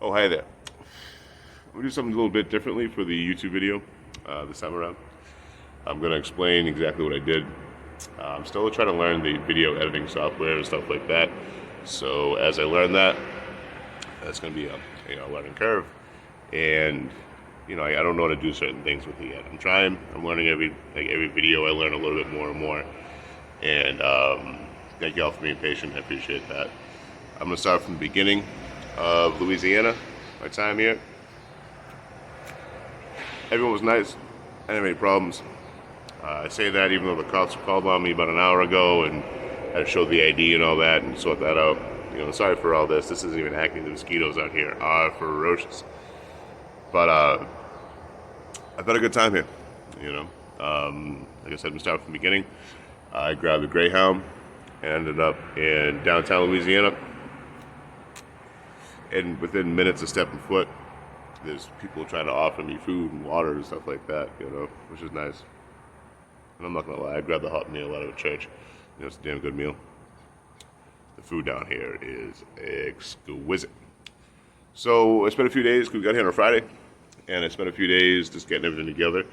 Oh, hi there. I'm gonna do something a little bit differently for the YouTube video this time around. I'm gonna explain exactly what I did. I'm still trying to learn the video editing software and stuff like that. So as I learn that, that's gonna be a learning curve. And I don't know how to do certain things with it yet. I'm trying. I'm learning every video. I learn a little bit more and more. And thank you all for being patient. I appreciate that. I'm gonna start from the beginning of Louisiana. My time here. Everyone was nice. I didn't have any problems. I say that even though the cops called on me about an hour ago and had to show the ID and all that and sort that out. Sorry for all this. This isn't even acting. The mosquitoes out here are ferocious. But I've had a good time here. Like I said, I'm starting from the beginning. I grabbed the Greyhound and ended up in downtown Louisiana. And within minutes of stepping foot, there's people trying to offer me food and water and stuff like that, which is nice. And I'm not gonna lie, I grabbed the hot meal out of a church. It's a damn good meal. The food down here is exquisite. So I spent a few days, we got here on a Friday, and I spent a few days just getting everything together.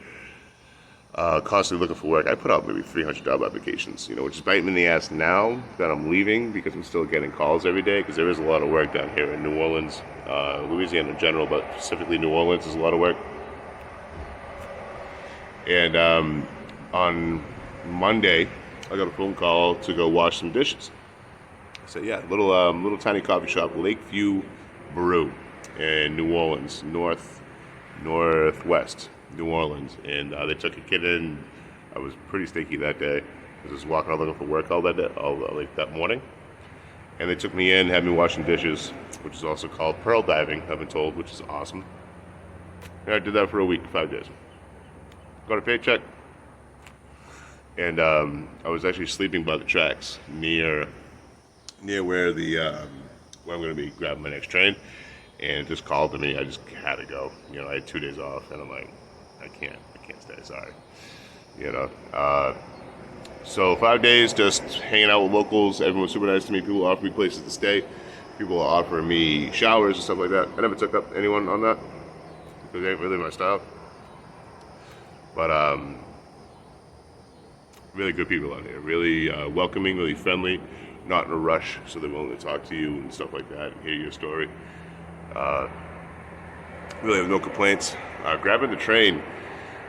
Constantly looking for work. I put out maybe 300 job applications, which is biting me in the ass now that I'm leaving because I'm still getting calls every day because there is a lot of work down here in New Orleans, Louisiana in general, but specifically New Orleans is a lot of work. And on Monday, I got a phone call to go wash some dishes. I said, yeah, little tiny coffee shop, Lakeview Brew in New Orleans, northwest New Orleans, and they took a kid in. I was pretty stinky that day. I was just walking out looking for work all that day, like that morning, and they took me in, had me washing dishes, which is also called pearl diving, I've been told, which is awesome. And I did that for a week, 5 days. Got a paycheck, and I was actually sleeping by the tracks near where where I'm going to be grabbing my next train, and it just called to me. I just had to go. I had 2 days off, and I'm like, I can't stay, sorry. So 5 days just hanging out with locals. Everyone was super nice to me. People offered me places to stay. People offered me showers and stuff like that. I never took up anyone on that because it ain't really my style. But really good people out here. Really welcoming, really friendly, not in a rush, so they're willing to talk to you and stuff like that and hear your story. Really have no complaints. Grabbing the train.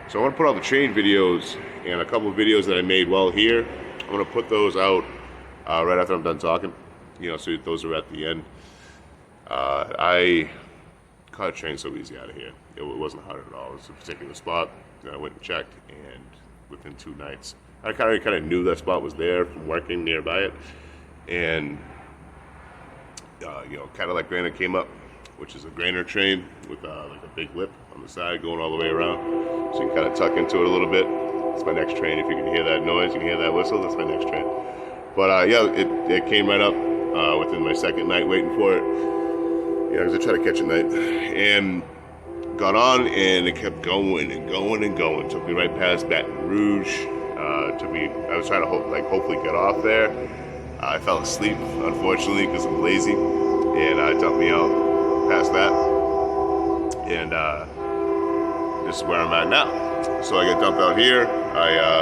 So I want to put out the train videos and a couple of videos that I made while here. I'm going to put those out right after I'm done talking. So those are at the end. I caught a train so easy out of here. It wasn't hard at all. It was a particular spot. I went and checked, and within 2 nights, I kind of knew that spot was there from working nearby it, and kind of like Granite came up, which is a grainer train with like a big lip on the side going all the way around, so you can kind of tuck into it a little bit. That's my next train. If you can hear that noise, you can hear that whistle. That's my next train. But it came right up within my second night waiting for it. Because I try to catch a night, and got on, and it kept going and going and going. Took me right past Baton Rouge. I was trying to hopefully get off there. I fell asleep, unfortunately, because I'm lazy, and it dumped me out past that, and this is where I'm at now. So I get dumped out here.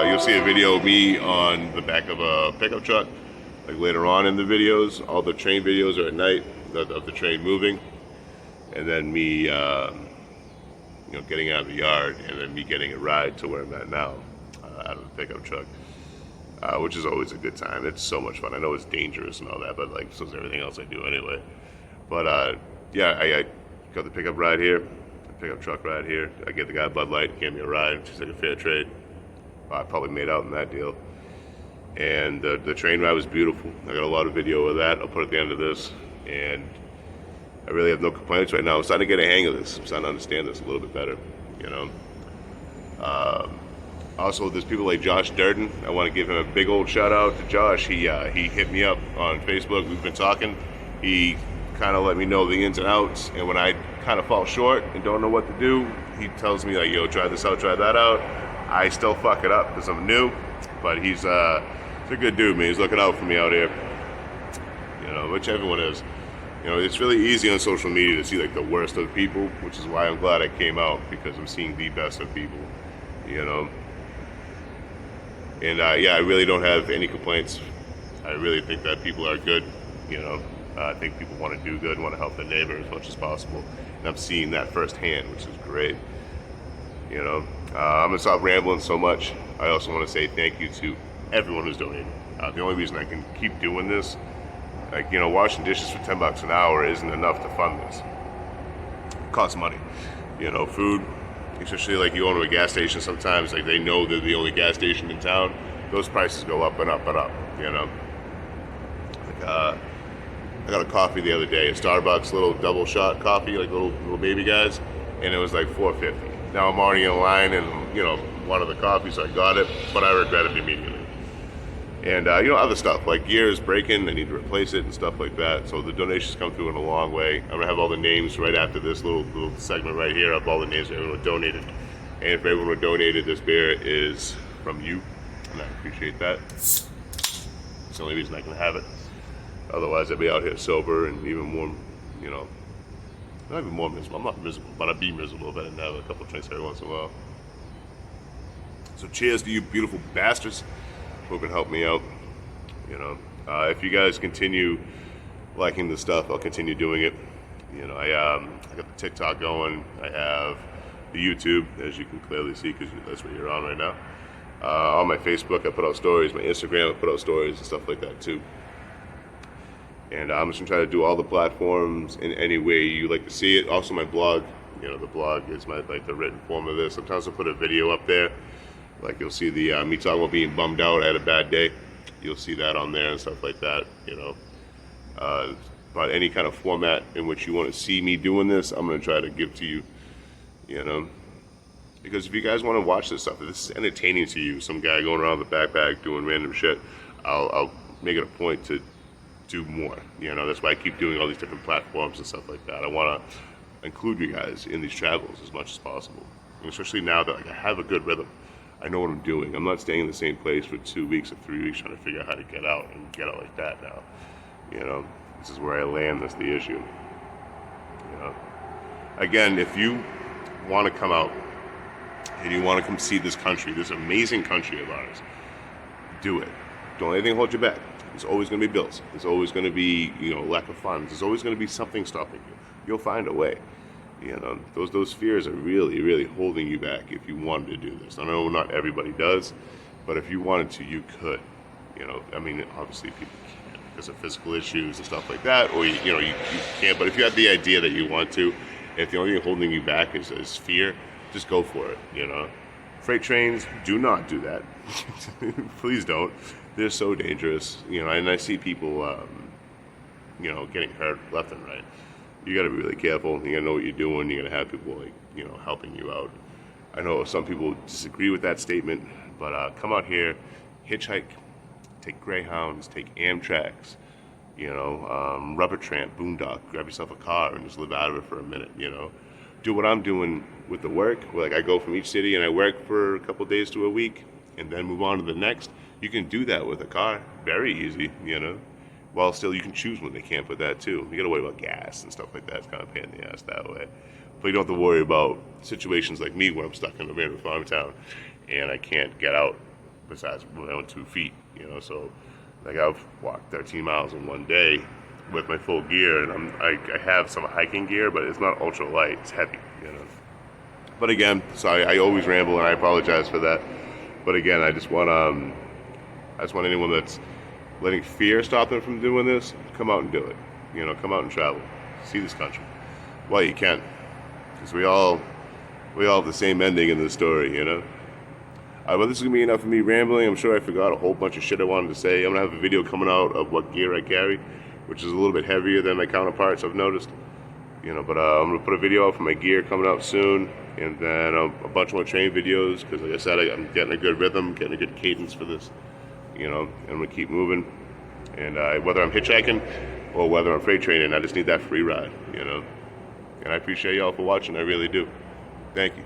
You'll see a video of me on the back of a pickup truck, like later on in the videos. All the train videos are at night of the train moving, and then me, getting out of the yard, and then me getting a ride to where I'm at now, out of the pickup truck, which is always a good time. It's so much fun. I know it's dangerous and all that, but so is everything else I do anyway. But I got the pickup ride here, the pickup truck ride here. I get the guy Bud Light, gave me a ride, just like a fair trade. I probably made out in that deal. And the train ride was beautiful. I got a lot of video of that. I'll put at the end of this. And I really have no complaints right now. I'm starting to get a hang of this. I'm starting to understand this a little bit better, Also, there's people like Josh Durden. I want to give him a big old shout out to Josh. He hit me up on Facebook. We've been talking. He kind of let me know the ins and outs, and when I kind of fall short and don't know what to do, he tells me like, yo, try this out, try that out. I still fuck it up because I'm new, but he's a good dude, man. He's looking out for me out here, which everyone is. You know, it's really easy on social media to see like the worst of people, which is why I'm glad I came out, because I'm seeing the best of people, you know. And yeah, I really don't have any complaints. I really think that people are good, you know. I think people want to do good, want to help their neighbor as much as possible. And I'm seeing that firsthand, which is great. You know, I'm gonna stop rambling so much. I also want to say thank you to everyone who's donated. The only reason I can keep doing this, like, you know, washing dishes for $10 an hour isn't enough to fund this. It costs money. You know, food, especially like you go to a gas station sometimes, like they know they're the only gas station in town. Those prices go up and up and up, you know. Like, I got a coffee the other day, a Starbucks little double shot coffee, like little baby guys, and it was like $4.50. Now I'm already in line and, you know, wanted the coffee, so I got it, but I regret it immediately. And, you know, other stuff, like gear is breaking, I need to replace it and stuff like that. So the donations come through in a long way. I'm gonna have all the names right after this little segment right here of all the names of everyone who donated. And if everyone who donated, this beer is from you, and I appreciate that. It's the only reason I can have it. Otherwise, I'd be out here sober and even more, you know, not even more miserable. I'm not miserable, but I'd be miserable if I didn't have a couple of drinks every once in a while. So cheers to you beautiful bastards who can help me out. You know, if you guys continue liking the stuff, I'll continue doing it. You know, I got the TikTok going. I have the YouTube, as you can clearly see, because that's what you're on right now. On my Facebook, I put out stories. My Instagram, I put out stories and stuff like that too. And I'm just gonna try to do all the platforms in any way you like to see it. Also, my blog. You know, the blog is my the written form of this. Sometimes I'll put a video up there. Like you'll see the me talking about being bummed out. I had a bad day. You'll see that on there and stuff like that. You know, but any kind of format in which you want to see me doing this, I'm gonna try to give to you. You know, because if you guys want to watch this stuff, if this is entertaining to you, some guy going around with a backpack doing random shit, I'll make it a point to do more. You know, that's why I keep doing all these different platforms and stuff like that. I want to include you guys in these travels as much as possible, and especially now that like I have a good rhythm. I know what I'm doing. I'm not staying in the same place for 2 weeks or 3 weeks trying to figure out how to get out and get out like that now. You know, this is where I land. That's the issue. You know, again, if you want to come out and you want to come see this country, this amazing country of ours, do it. Don't let anything hold you back. There's always going to be bills. There's always going to be, you know, lack of funds. There's always going to be something stopping you. You'll find a way. You know, those fears are really, really holding you back if you wanted to do this. I know not everybody does, but if you wanted to, you could. You know, I mean, obviously people can't because of physical issues and stuff like that, or, you know, you can't. But if you have the idea that you want to, if the only thing holding you back is fear, just go for it, you know. Freight trains, do not do that. Please don't. They're so dangerous, you know, and I see people, you know, getting hurt left and right. You got to be really careful. You got to know what you're doing. You got to have people, like, you know, helping you out. I know some people disagree with that statement, but come out here, hitchhike, take Greyhounds, take Amtraks, you know, rubber tramp, boondock, grab yourself a car and just live out of it for a minute, you know. Do what I'm doing with the work, where, like, I go from each city and I work for a couple days to a week and then move on to the next. You can do that with a car, very easy, you know. While still you can choose when they camp with that too. You gotta worry about gas and stuff like that. It's kind of a pain in the ass that way. But you don't have to worry about situations like me where I'm stuck in a random farm town and I can't get out besides my own 2 feet, you know. So like I've walked 13 miles in one day with my full gear, and I have some hiking gear, but it's not ultra light, it's heavy, you know. But again, so I always ramble and I apologize for that. But again, I just want anyone that's letting fear stop them from doing this, come out and do it. You know, come out and travel. See this country. While you can. Because we all have the same ending in this story, you know? Well, this is going to be enough of me rambling. I'm sure I forgot a whole bunch of shit I wanted to say. I'm going to have a video coming out of what gear I carry, which is a little bit heavier than my counterparts, I've noticed. You know, but I'm going to put a video out for my gear coming out soon. And then a bunch more train videos, because like I said, I'm getting a good rhythm, getting a good cadence for this. You know, and I'm gonna keep moving, and whether I'm hitchhiking or whether I'm freight training, I just need that free ride, you know. And I appreciate y'all for watching. I really do. Thank you.